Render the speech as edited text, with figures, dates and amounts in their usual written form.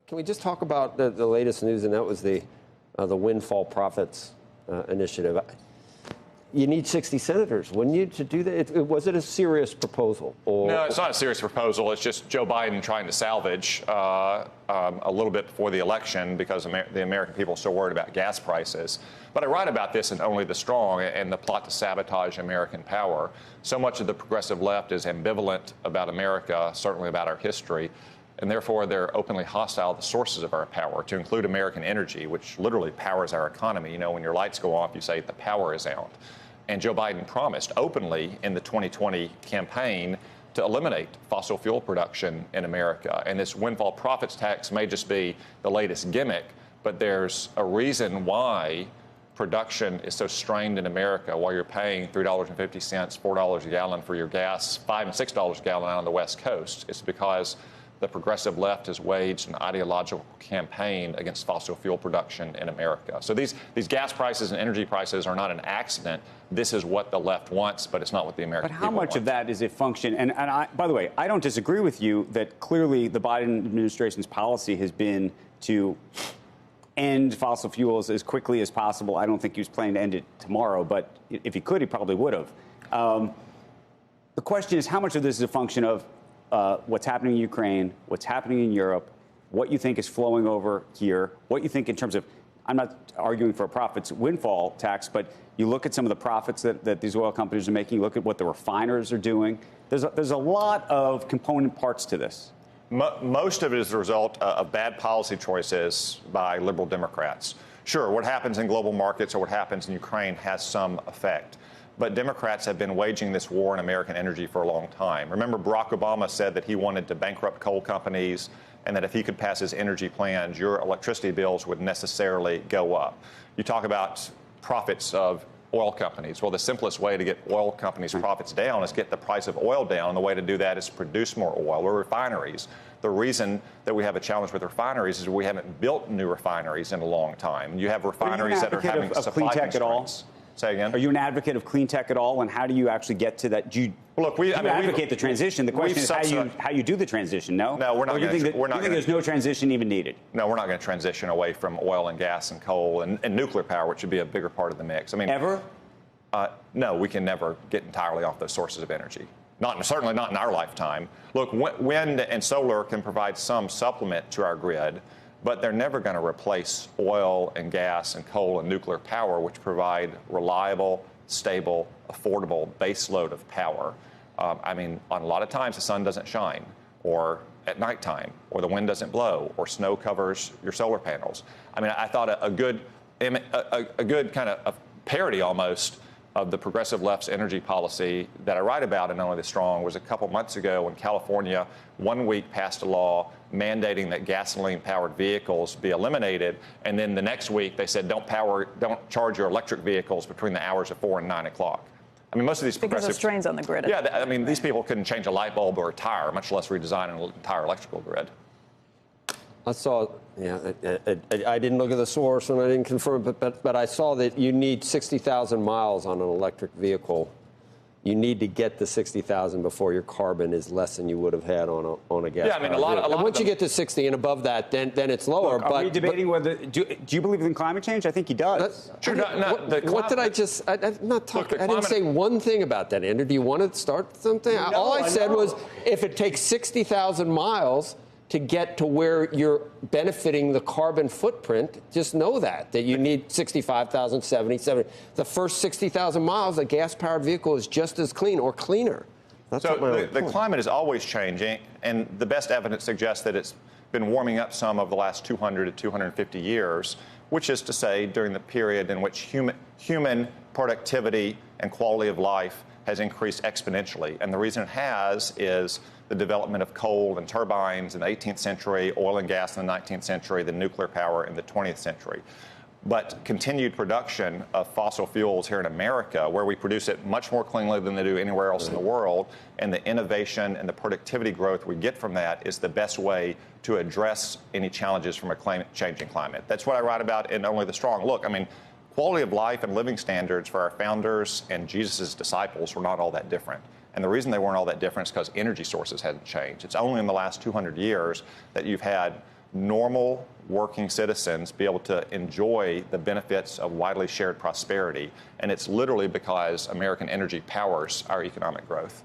Can we just talk about the latest news, and that was the Windfall Profits initiative? You need 60 senators, wouldn't you, to do that? Was it a serious proposal? No, it's not a serious proposal. It's just Joe Biden trying to salvage a little bit before the election because the American people are so worried about gas prices. But I write about this in Only the Strong and the plot to sabotage American power. So much of the progressive left is ambivalent about America, certainly about our history, and therefore they're openly hostile to the sources of our power, to include American energy, which literally powers our economy. You know, when your lights go off, you say the power is out. And Joe Biden promised openly in the 2020 campaign to eliminate fossil fuel production in America. And this windfall profits tax may just be the latest gimmick, but there's a reason why production is so strained in America, while you're paying $3.50, $4 a gallon for your gas, $5 and $6 a gallon out on the West Coast. It's because the progressive left has waged an ideological campaign against fossil fuel production in America. So these gas prices and energy prices are not an accident. This is what the left wants, but it's not what the American people want. But how much of that is a function? And I, by the way, I don't disagree with you that clearly the Biden administration's policy has been to end fossil fuels as quickly as possible. I don't think he was planning to end it tomorrow, but if he could, he probably would have. The question is, how much of this is a function of what's happening in Ukraine, what's happening in Europe, what you think is flowing over here, what you think in terms of, I'm not arguing for a profits windfall tax, but you look at some of the profits that these oil companies are making, you look at what the refiners are doing. There's a lot of component parts to this. Most of it is the result of bad policy choices by liberal Democrats. Sure, what happens in global markets or what happens in Ukraine has some effect. But Democrats have been waging this war on American energy for a long time. Remember, Barack Obama said that he wanted to bankrupt coal companies and that if he could pass his energy plans, your electricity bills would necessarily go up. You talk about profits of oil companies. Well, the simplest way to get oil companies' profits down is get the price of oil down. And the way to do that is produce more oil or refineries. The reason that we have a challenge with refineries is we haven't built new refineries in a long time. You have refineries that are having supply constraints. Say again? Are you an advocate of clean tech at all? And how do you actually get to that? Do you, advocate the transition? The question is how you do the transition, no? No, we're not going to. You think there's no transition even needed? No, we're not going to transition away from oil and gas and coal and nuclear power, which would be a bigger part of the mix. I mean, ever? No, we can never get entirely off those sources of energy. Certainly not in our lifetime. Look, wind and solar can provide some supplement to our grid, but they're never going to replace oil and gas and coal and nuclear power, which provide reliable, stable, affordable baseload of power. I mean, on a lot of times the sun doesn't shine, or at nighttime, or the wind doesn't blow, or snow covers your solar panels. I mean, I thought a good kind of a parody almost of the progressive left's energy policy that I write about in Only the Strong was a couple months ago when California 1 week passed a law mandating that gasoline-powered vehicles be eliminated, and then the next week they said don't charge your electric vehicles between the hours of 4 and 9 o'clock. I mean, most of these because of strains on the grid. Yeah, I mean, these people couldn't change a light bulb or a tire, much less redesign an entire electrical grid. I saw, I didn't look at the source and I didn't confirm, but I saw that you need 60,000 miles on an electric vehicle. You need to get the 60,000 before your carbon is less than you would have had on a gas. Yeah, I mean, a lot once you get to 60 and above that, then it's lower. Look, are we debating whether? Do you believe in climate change? I think he does. Sure. What did I just? I'm not talking. I didn't say one thing about that, Andrew. Do you want to start something? No, all I said was, if it takes 60,000 miles to get to where you're benefiting the carbon footprint, just know that you need 65,000, 70. The first 60,000 miles, a gas-powered vehicle is just as clean or cleaner. That's so the climate is always changing, and the best evidence suggests that it's been warming up some over the last 200 to 250 years, which is to say during the period in which human productivity and quality of life has increased exponentially. And the reason it has is the development of coal and turbines in the 18th century, oil and gas in the 19th century, the nuclear power in the 20th century. But continued production of fossil fuels here in America, where we produce it much more cleanly than they do anywhere else in the world, and the innovation and the productivity growth we get from that is the best way to address any challenges from a changing climate. That's what I write about in Only the Strong. Look, I mean, quality of life and living standards for our founders and Jesus' disciples were not all that different. And the reason they weren't all that different is because energy sources hadn't changed. It's only in the last 200 years that you've had normal working citizens be able to enjoy the benefits of widely shared prosperity. And it's literally because American energy powers our economic growth.